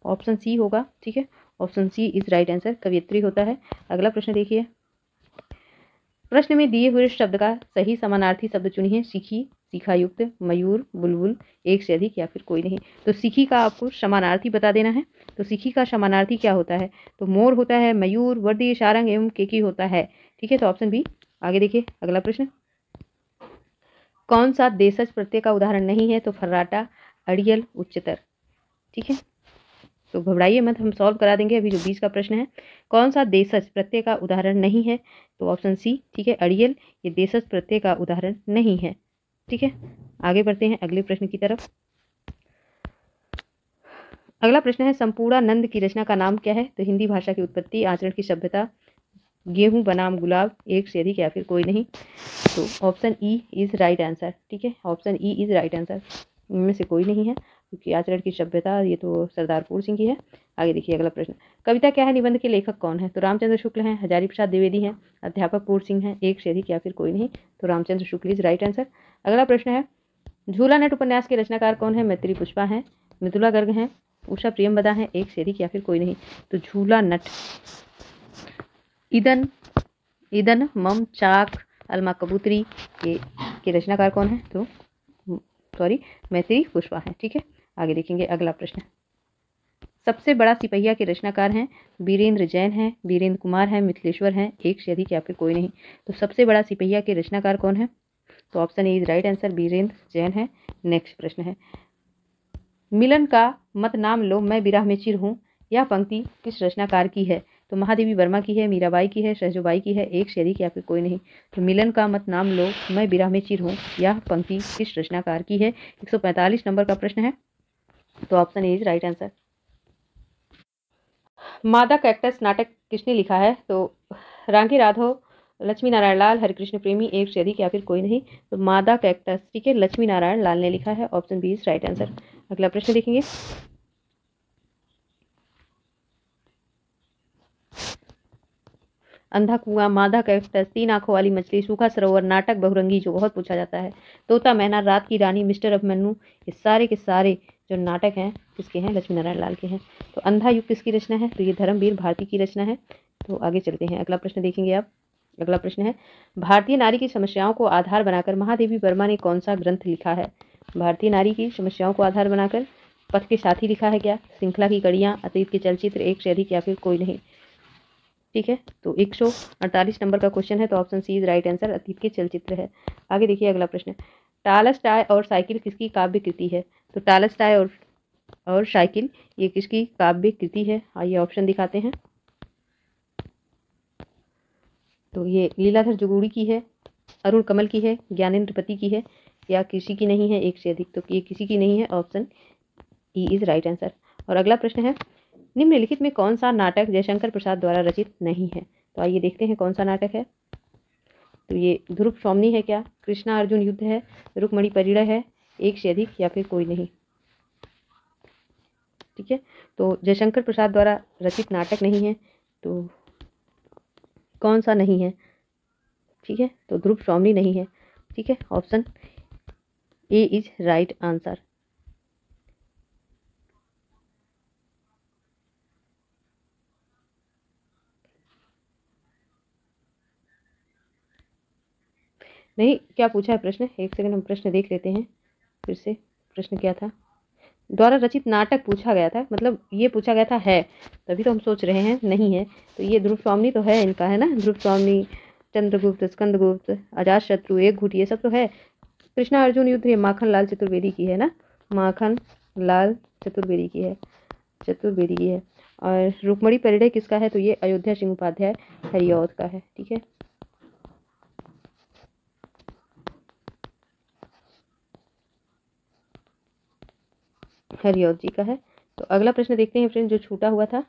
ऑप्शन सी होगा, ठीक है, option C is right answer, कवियत्री होता है। अगला प्रश्न देखिए। प्रश्न में दिए हुए शब्द का सही समानार्थी शब्द चुनिए। सीखी, सीखायुक्त, मयूर, बुलबुल, एक से अधिक या फिर कोई नहीं। तो सीखी का आपको समानार्थी बता देना है। तो सीखी का समानार्थी क्या होता है? तो मोर होता है, मयूर, वर्दी, सारंग एवं केकी होता है, ठीक है। तो ऑप्शन बी। आगे देखिए अगला प्रश्न। कौन सा देशज प्रत्यय का उदाहरण नहीं है? तो फर्राटा, अड़ियल, उच्चतर, ठीक है। तो घबराइए मत, हम सॉल्व करा देंगे। अभी जो 20 का प्रश्न है, कौन सा देशज प्रत्यय का उदाहरण नहीं है? तो ऑप्शन सी, ठीक है, अड़ियल, ये देशज प्रत्यय का उदाहरण नहीं है, ठीक है। आगे बढ़ते हैं अगले प्रश्न की तरफ। अगला प्रश्न है, संपूर्णानंद की रचना का नाम क्या है? तो हिंदी भाषा की उत्पत्ति, आचरण की सभ्यता, गेहूं बनाम गुलाब, एक से अधिक या फिर कोई नहीं। तो option E is right answer. ठीक है, option E is right answer, इनमें से कोई नहीं है, क्योंकि आचरण की सभ्यता ये तो सरदार फूल सिंह की है। आगे देखिए अगला प्रश्न, कविता क्या है, निबंध के लेखक कौन है? तो रामचंद्र शुक्ल हैं, हजारी प्रसाद द्विवेदी हैं, अध्यापक पूर्ण सिंह हैं, एक से अधिक या फिर कोई नहीं। तो Ramchandra Shukla is right answer. अगला प्रश्न है, झूला नट उपन्यास के रचनाकार कौन है? मैत्री पुष्पा हैं, मृदुला गर्ग हैं, उषा प्रियमवदा हैं, एक से अधिक या फिर कोई नहीं। तो झूला नट, ईदन ईदन मम चाक अलमा कबूतरी के रचनाकार कौन है? तो सॉरी, मैत्री पुष्पा है। ठीक है, आगे देखेंगे अगला प्रश्न, सबसे बड़ा सिपहिया के रचनाकार हैं, वीरेंद्र जैन हैं, वीरेंद्र कुमार हैं, मिथिलेश्वर हैं, एक से अधिक या फिर कोई नहीं। तो सबसे बड़ा सिपहिया के रचनाकार कौन है? तो option A is right answer, Virendra Jain है। नेक्स्ट प्रश्न है, मिलन का मत नाम लो मैं बिरह में चिर हूँ, यह पंक्ति किस रचनाकार की है? तो महादेवी वर्मा की है, मीराबाई की है, सहजोबाई की है, एक से अधिक या फिर कोई नहीं। तो मिलन का मत नाम लो मैं बिरह में चिर हूँ, यह पंक्ति किस रचनाकार की है? 145 नंबर का प्रश्न है। तो option A is right answer. मादा कैक्टस नाटक किसने लिखा है? तो रांकी राघव, लक्ष्मी नारायण लाल, हरिकृष्ण प्रेमी, एक से अधिक या फिर कोई नहीं। तो मादा कैक्टस, ठीक है, लक्ष्मी नारायण लाल ने लिखा है, option B is right answer. अगला प्रश्न देखेंगे, अंधा कुआं, मादा कैक्टस, तीन आंखों वाली मछली, सूखा सरोवर, नाटक बहुरंगी, जो बहुत पूछा जाता है, तोता मैना, रात की रानी, मिस्टर अभिमन्यु, ये सारे के सारे जो नाटक हैं किसके हैं? लक्ष्मी नारायण लाल के हैं। तो अंधा युग किसकी रचना है? तो ये धर्मवीर भारती की रचना है। तो आगे चलते हैं, अगला प्रश्न देखेंगे आप। अगला प्रश्न है, भारतीय नारी की समस्याओं को आधार बनाकर महादेवी वर्मा ने कौन सा ग्रंथ लिखा है? भारतीय नारी की समस्याओं को आधार बनाकर पथ के साथी लिखा है क्या? श्रृंखला की कड़ियाँ, अतीत के चलचित्र, एक से अधिक या फिर कोई नहीं। ठीक है, तो 148 नंबर का क्वेश्चन है, तो option C is right answer, Atit ke चलचित्र है। आगे देखिए अगला प्रश्न, टालस्टाय और साइकिल किसकी काव्य कृति है? तो टालस्टाय और साइकिल ये किसकी काव्य कृति है? आइए ऑप्शन दिखाते हैं। तो ये लीलाधर जुगुड़ी की है, अरुण कमल की है, ज्ञानेंद्रपति की है, या किसी की नहीं है, एक से अधिक। तो ये किसी की नहीं है, option E is right answer. और अगला प्रश्न है, निम्नलिखित में कौन सा नाटक जयशंकर प्रसाद द्वारा रचित नहीं है? तो आइए देखते हैं कौन सा नाटक है। तो ये ध्रुव स्वामिनी है क्या? कृष्णा अर्जुन युद्ध है, रुक्मणी परिणय है, एक से अधिक या फिर कोई नहीं। ठीक है, तो जयशंकर प्रसाद द्वारा रचित नाटक नहीं है, तो कौन सा नहीं है? ठीक है, तो ध्रुव स्वामिनी नहीं है। ठीक है, option A is right answer. नहीं, क्या पूछा है प्रश्न? एक सेकंड हम प्रश्न देख लेते हैं फिर से। प्रश्न क्या था? द्वारा रचित नाटक पूछा गया था, मतलब ये पूछा गया था है, तभी तो हम सोच रहे हैं नहीं है। तो ये ध्रुव स्वामिनी तो है इनका, है ना, ध्रुव स्वामिनी, चंद्रगुप्त, स्कंदगुप्त, अजातशत्रु, एक घुट, ये सब तो है। कृष्णा अर्जुन युद्ध ये माखन लाल चतुर्वेदी की है ना, माखन लाल चतुर्वेदी की है, चतुर्वेदी की है। और रुक्मणी परिणय किसका है? तो ये अयोध्या सिंह उपाध्याय हरिऔध का है। ठीक है, हरिऔध जी का है। तो अगला प्रश्न देखते हैं फ्रेंड, जो छूटा हुआ था